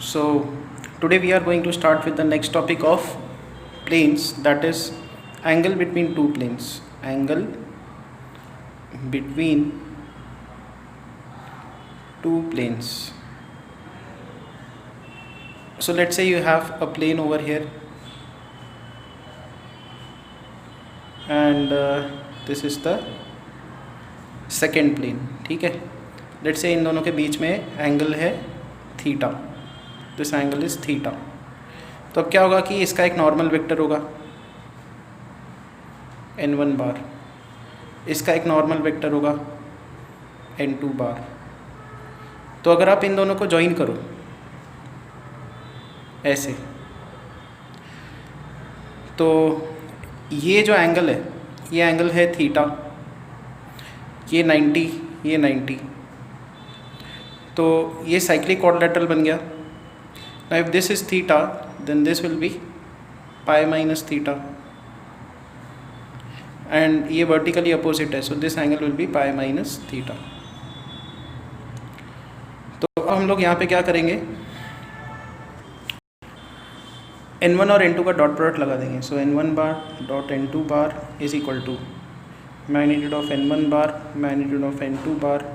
So today we are going to start with the next topic of planes, that is angle between two planes. Angle between two planes. So let's say you have a plane over here and this is the second plane. ठीक है, let's say इन दोनों के बीच में angle है theta. This angle is theta. तो अब क्या होगा कि इसका एक नॉर्मल वेक्टर होगा n1 बार, इसका एक नॉर्मल वेक्टर होगा n2 बार. तो अगर आप इन दोनों को ज्वाइन करो ऐसे, तो ये जो एंगल है ये एंगल है थीटा, ये 90, ये 90. तो ये साइक्लिक क्वाड्रिलेटरल बन गया. Now if this is theta, then this will be pi minus theta, and ये vertically opposite है, so this angle will be pi minus theta. तो अब हम लोग यहाँ पे क्या करेंगे, n1 और n2 का डॉट प्रोडक्ट लगा देंगे. So n1 bar dot n2 bar is equal to magnitude of n1 bar magnitude of n2 bar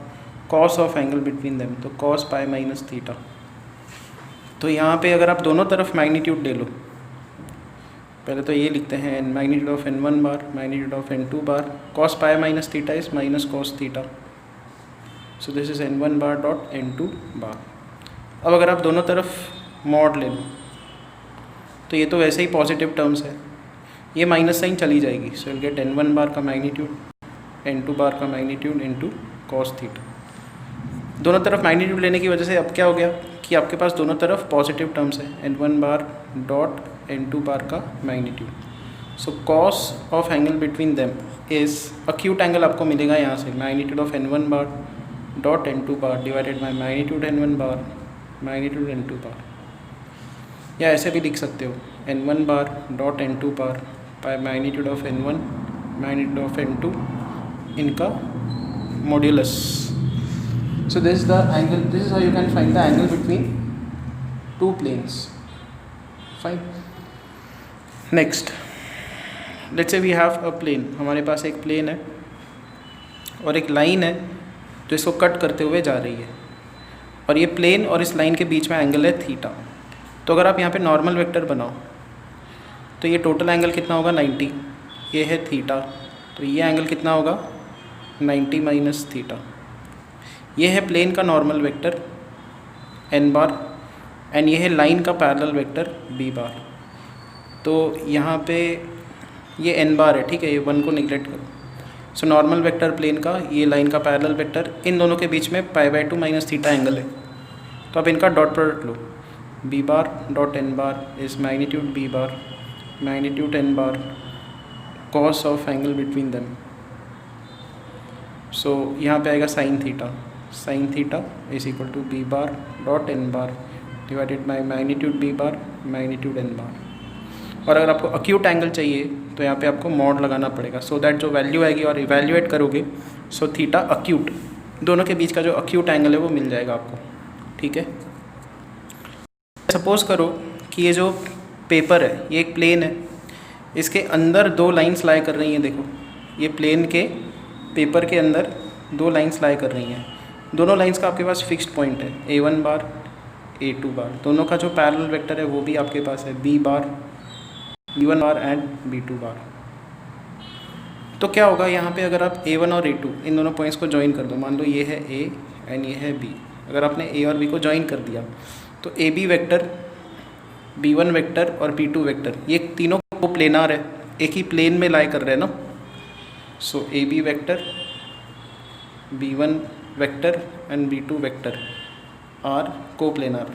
cos of angle between them, तो कॉस पाई माइनस थीटा. तो यहाँ पे अगर आप दोनों तरफ मैग्नीट्यूड ले लो, पहले तो ये लिखते हैं magnitude of n1 bar magnitude of n2 bar cos pi minus theta is minus cos theta. So this is n1 bar dot n2 बार. अब अगर आप दोनों तरफ मॉड ले लो तो ये तो वैसे ही पॉजिटिव टर्म्स है, ये माइनस साइन चली जाएगी. सो विल गेट n1 बार का मैग्नीट्यूड n2 बार का मैग्नीट्यूड इनटू कॉस थीटा. दोनों तरफ मैग्नीट्यूड लेने की वजह से अब क्या हो गया कि आपके पास दोनों तरफ पॉजिटिव टर्म्स है, n1 बार डॉट n2 बार का magnitude. So cos of angle between them is acute angle आपको मिलेगा यहाँ से magnitude of n1 bar dot n2 bar divided by magnitude n1 bar magnitude n2 बार. या ऐसे भी लिख सकते हो n1 bar dot n2 bar by magnitude of n1 magnitude of n2 इनका modulus. So this is the angle, this is how you can find the angle between two planes. Fine. Next, let's say we have a plane. हमारे पास एक plane है और एक line है जो इसको cut करते हुए जा रही है, और ये plane और इस लाइन के बीच में एंगल है थीटा. तो अगर आप यहाँ पे नॉर्मल वेक्टर बनाओ तो ये टोटल एंगल कितना होगा 90, ये है थीटा, तो ये एंगल कितना होगा 90 माइनस थीटा. ये है प्लेन का normal vector n bar and ये है लाइन का पैरेलल वेक्टर b बार. तो यहाँ पे ये n बार है, ठीक है, ये 1 को निगलेक्ट करो. सो नॉर्मल वेक्टर प्लेन का, ये लाइन का पैरेलल वेक्टर, इन दोनों के बीच में π/2 माइनस थीटा एंगल है. तो अब इनका डॉट प्रोडक्ट लो, b bar dot n bar is magnitude b bar magnitude n bar cos of angle between them. So यहाँ पे आएगा sine theta, sine theta is equal to b bar dot n bar divided by magnitude b bar magnitude n bar. और अगर आपको acute angle चाहिए तो यहाँ पे आपको मॉड लगाना पड़ेगा, सो दैट जो वैल्यू आएगी और इवैल्यूएट करोगे सो थीटा अक्यूट, दोनों के बीच का जो अक्यूट एंगल है वो मिल जाएगा आपको. ठीक है, सपोज करो कि ये जो पेपर है ये एक प्लेन है, इसके अंदर दो लाइन्स लाई कर रही हैं. देखो ये प्लेन के पेपर के अंदर दो लाइन्स लाई कर रही हैं. दोनों लाइन्स का आपके पास फिक्स्ड पॉइंट है a1 बार a2 बार. दोनों का जो पैरेलल वेक्टर है वो भी आपके पास है b bar b1 bar and b2 बार. तो क्या होगा यहाँ पे, अगर आप a1 और a2 इन दोनों पॉइंट्स को ज्वाइन कर दो, मान लो ये है a एंड ये है b. अगर आपने a और b को ज्वाइन कर दिया तो ab वेक्टर b1 वेक्टर और b2 वेक्टर ये तीनों को प्लेनार है, एक ही प्लेन में लाई कर रहे हैं ना. So ab vector b1 vector and b2 vector are coplanar.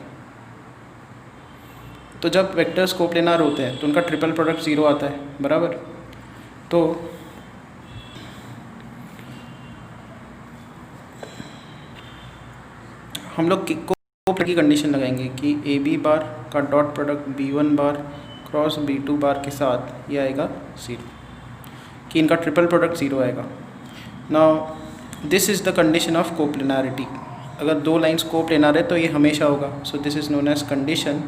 तो जब वेक्टर्स कोप्लेनार होते हैं तो उनका ट्रिपल प्रोडक्ट 0 आता है, बराबर. तो हम लोग कोप्लेनार की कंडीशन लगाएंगे कि ab बार का डॉट प्रोडक्ट b1 बार क्रॉस b2 बार के साथ ये आएगा 0, कि इनका ट्रिपल प्रोडक्ट 0 आएगा. Now this is the condition of coplanarity. अगर दो लाइंस कोप्लेनर है तो ये हमेशा होगा. So this is known as condition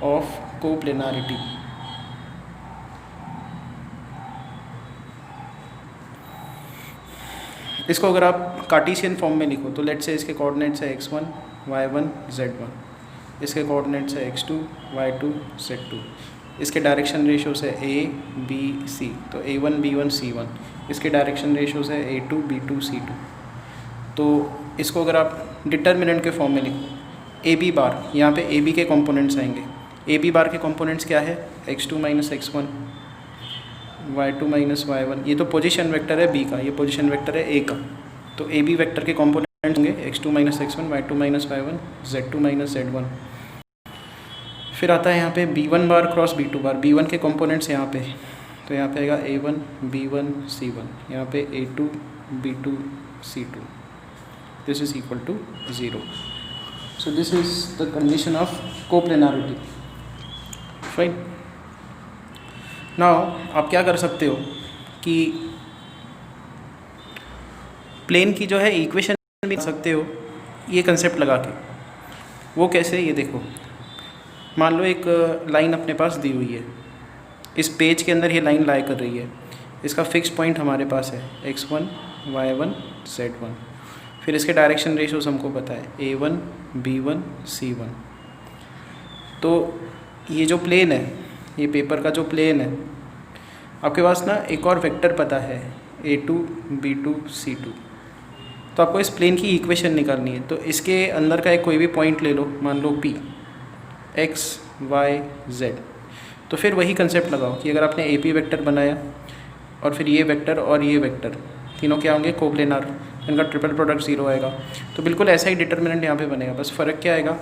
of coplanarity. इसको अगर आप कार्टेशियन फॉर्म में लिखो तो लेट्स से इसके कोऑर्डिनेट्स है x1 y1 z1, इसके कोऑर्डिनेट्स है x2 y2 z2, इसके डायरेक्शन रेशियोज है a b c, तो a1 b1 c1, इसके डायरेक्शन रेशियोज है a2 b2 c2. तो इसको अगर आप डिटर्मिनेंट के फॉर्म में लिखो ए बी बार, यहाँ पे ए बी के कंपोनेंट्स आएंगे. ए बी बार के कंपोनेंट्स क्या है? x2 minus x1 y2 minus y1. ये तो पोजीशन वेक्टर है b का, ये पोजीशन वेक्टर है a का. तो ए बी वेक्टर के कंपोनेंट्स होंगे x2 minus x1 y2 minus y1 z2 minus z1. फिर आता है यहाँ पे b1 बार क्रॉस b2 बार. b1 के कंपोनेंट्स यहाँ पे, तो यहाँ पे आएगा a1 b1 c1, यहाँ पे a2 b2 c2. This is equal to 0. So this is the condition of coplanarity. Fine. Now आप क्या कर सकते हो कि प्लेन की जो है इक्वेशन भी कर सकते हो ये कंसेप्ट लगा के. वो कैसे? ये देखो, मान लो एक लाइन अपने पास दी हुई है, इस पेज के अंदर ये लाइन लाई कर रही है. इसका फिक्स पॉइंट हमारे पास है x1 y1 z1. फिर इसके डायरेक्शन रेशियोज हमको पता है a1 b1 c1. तो ये जो प्लेन है, ये पेपर का जो प्लेन है, आपके पास ना एक और वेक्टर पता है a2 b2 c2. तो आपको इस प्लेन की इक्वेशन निकालनी है. तो इसके अंदर का एक कोई भी पॉइंट ले लो, मान लो p x y z. तो फिर वही कंसेप्ट लगाओ कि अगर आपने ए पी वेक्टर बनाया और फिर ये वेक्टर और ये वेक्टर तीनों क्या होंगे? कोप्लेनार. इनका ट्रिपल प्रोडक्ट 0 आएगा. तो बिल्कुल ऐसा ही डिटर्मिनेंट यहाँ पे बनेगा, बस फ़र्क क्या आएगा?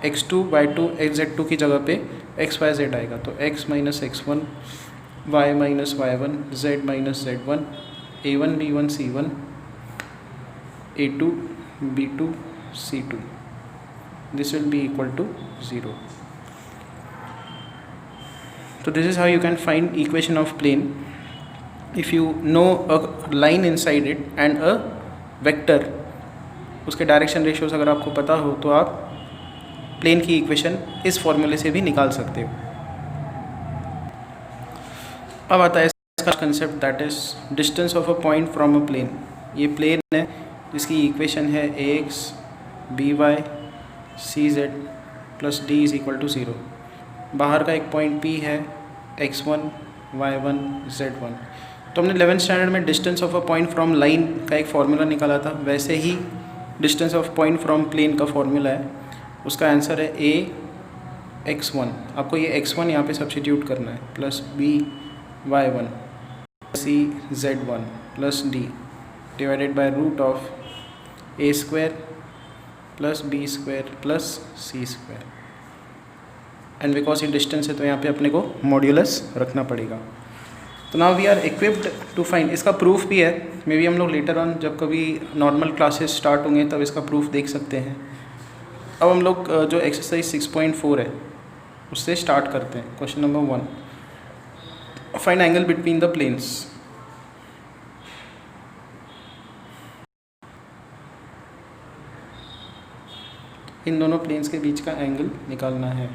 x2 y2 z2 की जगह पे x y z आएगा. तो x minus x1 y minus y1 z minus z1 a1 b1 c1 a2 b2 c2. This will be equal to 0. So this is how you can find equation of plane if you know a line inside it and a vector. उसके direction ratios अगर आपको पता हो तो आप plane की equation इस फॉर्मूले से भी निकाल सकते हो. अब आता है इसका concept, that is distance of a point from a plane. ये प्लेन है जिसकी इक्वेशन है ax by cz plus d is equal to 0. बाहर का एक पॉइंट p है x1 y1 z1. तो हमने 11th स्टैंडर्ड में distance of a point from line का एक फार्मूला निकाला था, वैसे ही distance of point from plane का फार्मूला है. उसका आंसर है a x1. आपको ये x1 यहाँ पे सब्स्टिट्यूट करना है, plus b y1 c z1 plus d divided by root of a square plus b square plus c square. And because ये डिस्टेंस है तो यहाँ पे अपने को मॉड्यूलस रखना पड़ेगा. तो now we are equipped to find. इसका प्रूफ भी है, मे बी हम लोग लेटर ऑन जब कभी नॉर्मल क्लासेस स्टार्ट होंगे तब इसका प्रूफ देख सकते हैं. अब हम लोग जो एक्सरसाइज 6.4 है उससे स्टार्ट करते हैं. Question number 1, find angle between the planes. इन दोनों प्लेन्स के बीच का एंगल निकालना है.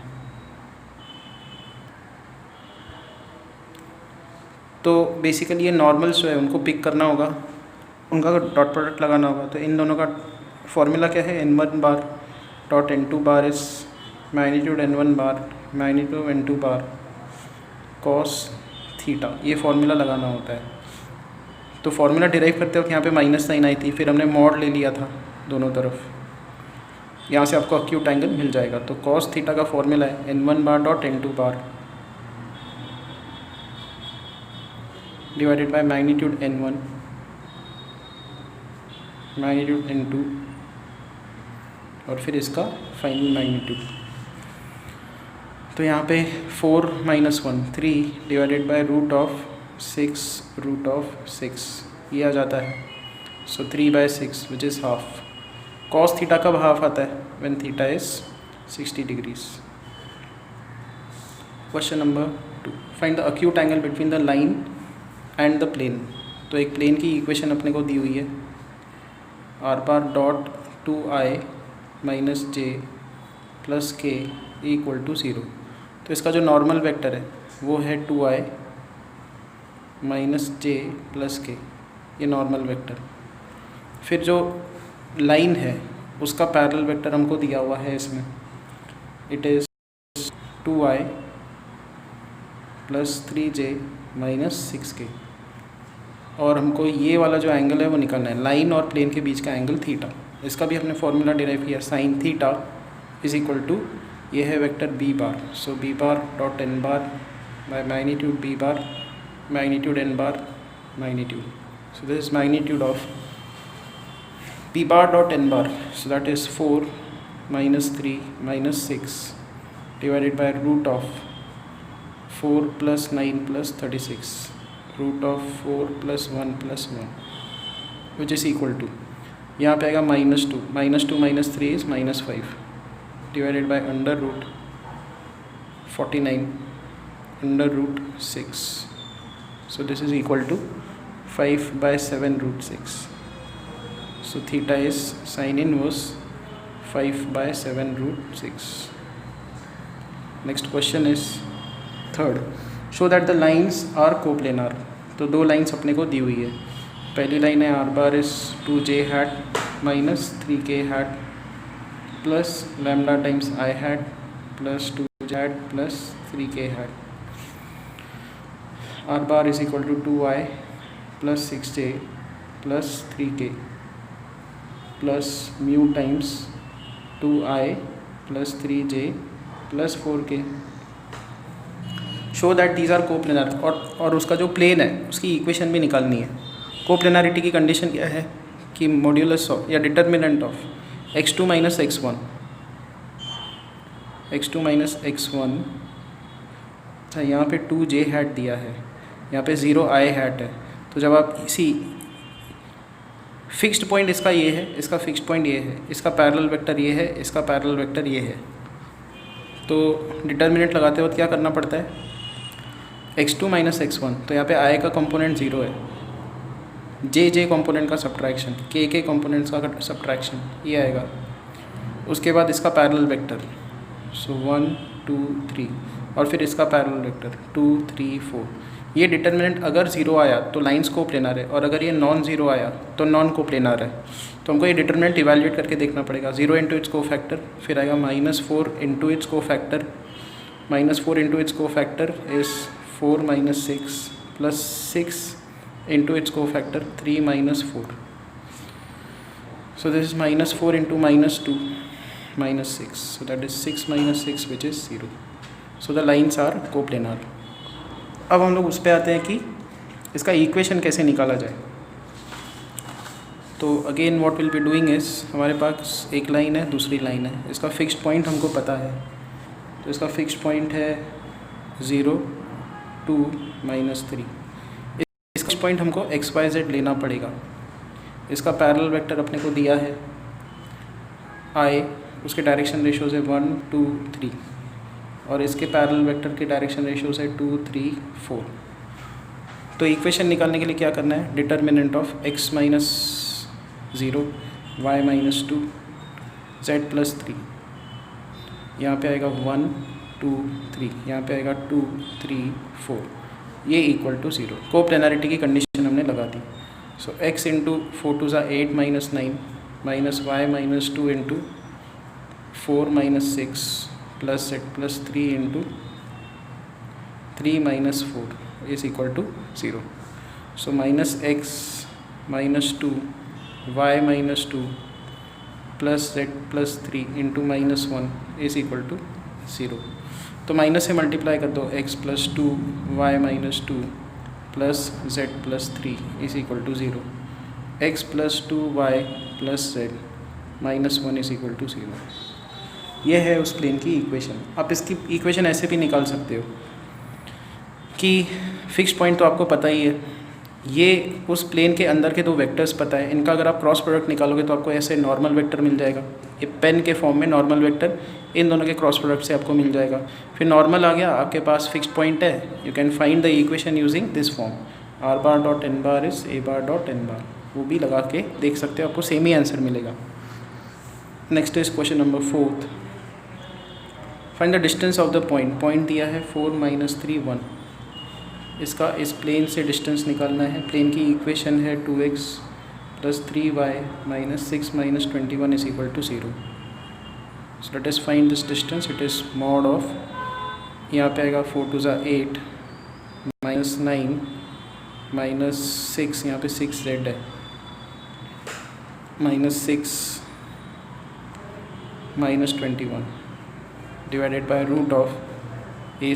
तो बेसिकली ये नॉर्मल्स जो है उनको पिक करना होगा, उनका डॉट प्रोडक्ट लगाना होगा. तो इन दोनों का फॉर्मूला क्या है? n1 बार डॉट n2 बार इस magnitude n1 bar magnitude n2 bar cos theta. ये फॉर्मूला लगाना होता है. तो फॉर्मूला डिराइव करते वक्त यहाँ पे माइनस साइन आई थी, फिर हमने मॉड ले लिया था दोनों तरफ. यहाँ से आपको अक्यूट एंगल मिल जाएगा. तो कॉस थीटा का फॉर्मूला है n1 bar dot n2 bar divided by magnitude n1 magnitude n2 और फिर इसका फाइनल मैग्नीट्यूड. तो यहाँ पे 4 minus 1 3 divided by root of 6 ये आ जाता है. So 3/6 which is half. Cos theta कब हाफ आता है? When theta is 60 degrees. Question number 2, find the acute angle between the line and the plane. तो एक प्लेन की इक्वेशन अपने को दी हुई है r bar dot 2i minus j plus k equal to 0। तो इसका जो नॉर्मल वेक्टर है वो है 2i माइनस जे प्लस के, ये नॉर्मल वेक्टर। फिर जो लाइन है उसका पैरेलल वेक्टर हमको दिया हुआ है इसमें, it is 2i plus 3j minus 6k। और हमको ये वाला जो एंगल है वो निकालना है, लाइन और प्लेन के बीच का एंगल थीटा। इसका भी हमने फॉर्मूला डिराइव किया, sine theta is equal to, ये है vector B bar, so B bar dot N bar by magnitude B bar magnitude N bar magnitude. So this is magnitude of b bar dot n bar, so that is 4 minus 3 minus 6 divided by root of 4 plus 9 plus 36 root of 4 plus 1 plus 1 which is equal to, यहाँ पे आएगा -2 minus 3 is -5 divided by under root 49 under root 6, so this is equal to 5 by 7 root 6. So theta is sin inverse 5 by 7 root 6. Next question is third, show that the lines are coplanar। तो दो lines अपने को दी हुई है। पहली line है r bar is 2j hat minus 3k hat plus lambda times I hat plus 2j hat plus 3k hat। r bar is equal to 2i plus 6j plus 3k plus mu times 2i plus 3j plus 4k। Show that these are coplanar, और उसका जो plane है उसकी equation भी निकालनी है। Coplanarity की condition क्या है कि मॉड्यूलस ऑफ या determinant of x2 minus x1, x2 minus x1, अच्छा यहाँ पे 2j हैट दिया है, यहाँ पे 0i हैट है। तो जब आप इसी फिक्स्ड पॉइंट इसका ये है, इसका फिक्स्ड पॉइंट ये है, इसका पैरेलल वेक्टर ये है, इसका पैरेलल वेक्टर ये है, तो डिटर्मिनेंट लगाते वक्त क्या करना पड़ता है, x2 माइनस x1, तो यहाँ पे i का कंपोनेंट 0 है, j कंपोनेंट का सब्ट्रैक्शन, k कंपोनेंट्स का सब्ट्रैक्शन, ये आएगा। उसके बाद इसका पैरेलल वेक्टर, सो 1 2 3, और फिर इसका पैरेलल वेक्टर 2 3 4। ये डिटर्मिनेंट अगर 0 आया तो लाइन्स कोप्लेनर है, और अगर ये नॉन ज़ीरो आया तो नॉन कोप्लेनर है। तो हमको ये डिटर्मिनेंट इवैल्यूएट करके देखना पड़ेगा। 0 इंटू इट्स कोफैक्टर, फिर आएगा -4 into its cofactor, -4 into its cofactor is 4 minus 6 plus 6 into its cofactor 3 minus 4। So this is -4 into -2 -6, so that is 6 minus 6 which is 0। So the lines are coplanar. अब हम लोग उस पर आते हैं कि इसका इक्वेशन कैसे निकाला जाए। तो again what will be doing is, हमारे पास एक लाइन है, दूसरी लाइन है, इसका फिक्स्ड पॉइंट हमको पता है। तो इसका फिक्स्ड पॉइंट है 0 2 -3। इसका पॉइंट हमको XYZ लेना पड़ेगा। इसका पैरेलल वेक्टर अपने को दिया है I, उसके डायरेक्शन रेशियोज है 1 2 3, और इसके पैरेलल वेक्टर के डायरेक्शन रेशियोज है 2 3 4। तो इक्वेशन निकालने के लिए क्या करना है, determinant of x minus 0 y minus 2 z plus 3, यहाँ पे आएगा 1 2 3, यहाँ पे आएगा 2 3 4, ये इक्वल टू 0। कोप्लेनरिटी की कंडीशन हमने लगा दी। So x into 4 2 8 minus 9 minus y minus 2 into 4 minus 6 plus z plus 3 into 3 minus 4 is equal to 0। So minus x minus 2 y minus 2 plus z plus 3 into minus 1 is equal to 0। तो minus से multiply कर दो, x plus 2 y minus 2 plus z plus 3 is equal to 0। x plus 2y plus z minus 1 is equal to 0। ये है उस plane की equation. आप इसकी इक्वेशन ऐसे भी निकाल सकते हो कि फिक्स्ड पॉइंट तो आपको पता ही है, ये उस प्लेन के अंदर के दो वेक्टर्स पता है, इनका अगर आप क्रॉस प्रोडक्ट निकालोगे तो आपको ऐसे नॉर्मल वेक्टर मिल जाएगा। ये पेन के फॉर्म में नॉर्मल वेक्टर इन दोनों के क्रॉस प्रोडक्ट से आपको मिल जाएगा। फिर नॉर्मल आ गया, आपके पास फिक्स्ड पॉइंट है, you can find the equation using this form, r bar dot n bar is a bar dot n बार। वो भी लगा के देख सकते हो, आपको सेम ही आंसर मिलेगा। Next is question number 4। Find the distance of the point. Point दिया है 4 - 3 1। इसका इस प्लेन से डिस्टेंस निकालना है। प्लेन की इक्वेशन है 2x + 3y - 6 - 21 = 0। So let us find this distance. It is mod of, यहाँ पे आएगा 4 × 2 = 8 -9 -6, यहाँ पे 6z है, -6 - 21 divided by root of a²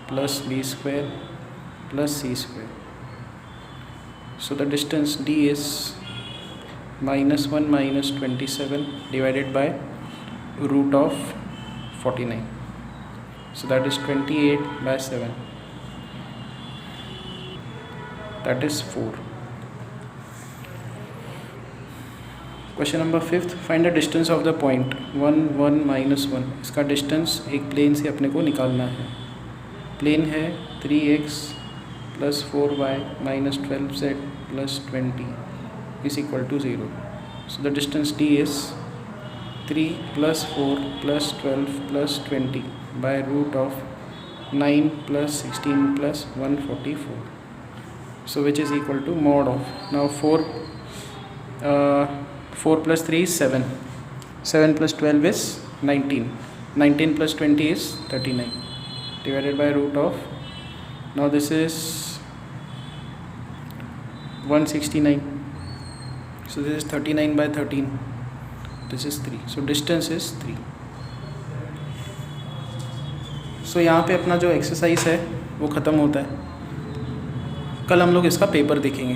+ b² + c²। So the distance d is -1 - 27 divided by root of 49. So that is 28/7. That is 4. Question number 5. Find the distance of the point 1 1 - 1. इसका distance एक plane से अपने को निकालना है। Plane है 3x + 4y - 12z + 20 = 0. So the distance d is 3 + 4 + 12 + 20 by root of 9 + 16 + 144. So which is equal to mod of, now 4 + 3 is 7, 7 + 12 is 19, 19 + 20 is 39 divided by root of, now this is 169, so this is 39/13, this is 3, so distance is 3. So यहाँ पे अपना जो exercise है वो ख़त्म होता है। कल हम लोग इसका पेपर देखेंगे।